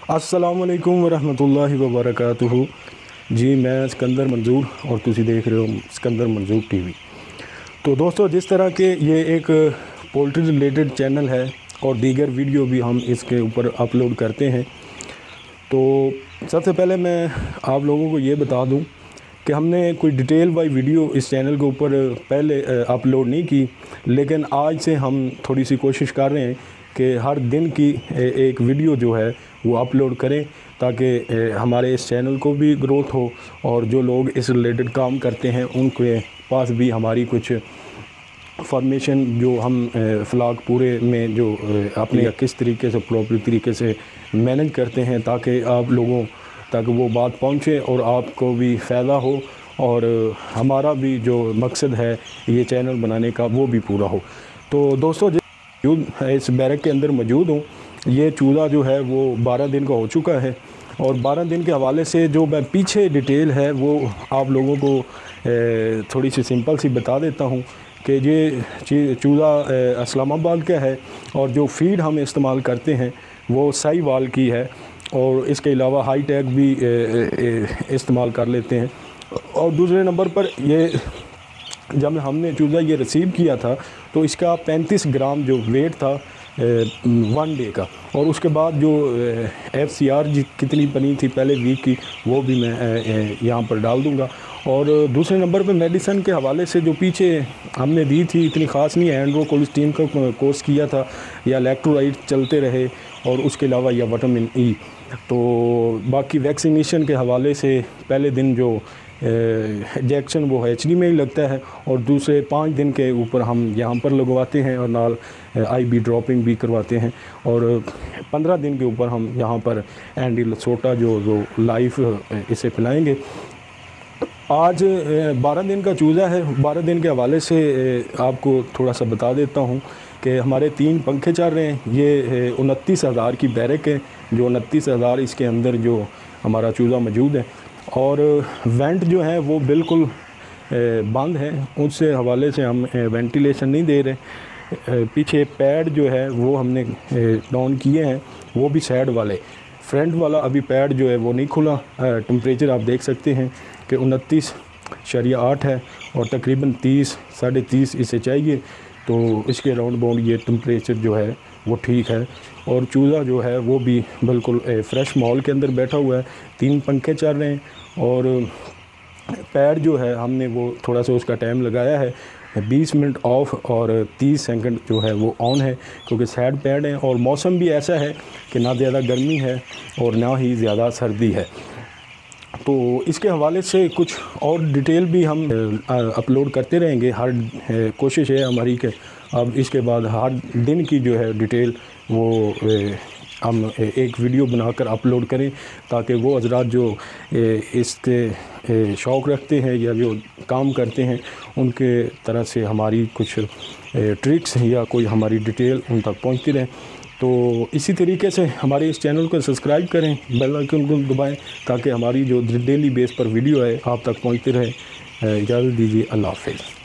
अस्सलाम वालेकुम वरहमतुल्लाहि वबरकातुहू। जी मैं सिकंदर मंजूर और तुसी देख रहे हो सिकंदर मंजूर टीवी। तो दोस्तों, जिस तरह के ये एक पोल्ट्री रिलेटेड चैनल है और दीगर वीडियो भी हम इसके ऊपर अपलोड करते हैं, तो सबसे पहले मैं आप लोगों को ये बता दूं कि हमने कोई डिटेल वाई वीडियो इस चैनल के ऊपर पहले अपलोड नहीं की, लेकिन आज से हम थोड़ी सी कोशिश कर रहे हैं कि हर दिन की एक वीडियो जो है वो अपलोड करें, ताकि हमारे इस चैनल को भी ग्रोथ हो और जो लोग इस रिलेटेड काम करते हैं उनके पास भी हमारी कुछ फॉर्मेशन जो हम फ्लॉक पूरे में जो अपने किस तरीके से प्रॉपर तरीके से मैनेज करते हैं, ताकि आप लोगों तक वो बात पहुंचे और आपको भी फ़ायदा हो और हमारा भी जो मकसद है ये चैनल बनाने का वो भी पूरा हो। तो दोस्तों, इस बैरक के अंदर मौजूद हूँ। ये चूज़ा जो है वो 12 दिन का हो चुका है और 12 दिन के हवाले से जो मैं पीछे डिटेल है वो आप लोगों को थोड़ी सी सिंपल सी बता देता हूँ कि ये चूज़ा इस्लामाबाद का है और जो फीड हम इस्तेमाल करते हैं वो साहीवाल की है और इसके अलावा हाई टैग भी इस्तेमाल कर लेते हैं। और दूसरे नंबर पर ये जब हमने चूज़ा ये रिसीव किया था तो इसका 35 ग्राम जो वेट था 1 डे का, और उसके बाद जो FCR कितनी बनी थी पहले वीक की वो भी मैं यहाँ पर डाल दूँगा। और दूसरे नंबर पे मेडिसन के हवाले से जो पीछे हमने दी थी इतनी ख़ास नहीं है। एंड्रो कोलेस्टीन का कोर्स किया था या इलेक्ट्रोलाइट चलते रहे और उसके अलावा या विटामिन ई। तो बाकी वैक्सीनेशन के हवाले से पहले दिन जो इंजेक्शन वो HD में ही लगता है और दूसरे 5 दिन के ऊपर हम यहाँ पर लगवाते हैं और नाल IB ड्रॉपिंग भी करवाते हैं और 15 दिन के ऊपर हम यहाँ पर एंडी लसोटा जो लाइफ इसे पिलाएंगे। आज 12 दिन का चूज़ा है। 12 दिन के हवाले से आपको थोड़ा सा बता देता हूँ कि हमारे 3 पंखे चल रहे हैं। ये 29,000 की बैरक है, जो 29,000 इसके अंदर जो हमारा चूज़ा मौजूद है और वेंट जो है वो बिल्कुल बंद है, उससे हवाले से हम वेंटिलेशन नहीं दे रहे। पीछे पैड जो है वो हमने डाउन किए हैं, वो भी साइड वाले। फ्रंट वाला अभी पैड जो है वो नहीं खुला। टेम्परेचर आप देख सकते हैं कि 29.8 है और तकरीबन 30 साढ़े 30 इसे चाहिए, तो इसके राउंड बाउंड ये टेम्परेचर जो है वो ठीक है। और चूज़ा जो है वो भी बिल्कुल फ्रेश माहौल के अंदर बैठा हुआ है। 3 पंखे चल रहे हैं और पैड जो है हमने वो थोड़ा सा उसका टाइम लगाया है, 20 मिनट ऑफ और 30 सेकंड जो है वो ऑन है, क्योंकि साइड पैड है और मौसम भी ऐसा है कि ना ज़्यादा गर्मी है और ना ही ज़्यादा सर्दी है। तो इसके हवाले से कुछ और डिटेल भी हम अपलोड करते रहेंगे। हर कोशिश है हमारी कि अब इसके बाद हर दिन की जो है डिटेल वो हम एक वीडियो बनाकर अपलोड करें, ताकि वो हज़रात जो इसके शौक़ रखते हैं या जो काम करते हैं उनके तरह से हमारी कुछ ट्रिक्स या कोई हमारी डिटेल उन तक पहुंचती रहे। तो इसी तरीके से हमारे इस चैनल को सब्सक्राइब करें, बेल आइकन को दबाएं, ताकि हमारी जो डेली बेस पर वीडियो है आप तक पहुंचती रहे। इजाज़त दीजिए, अल्लाह हाफ़िज़।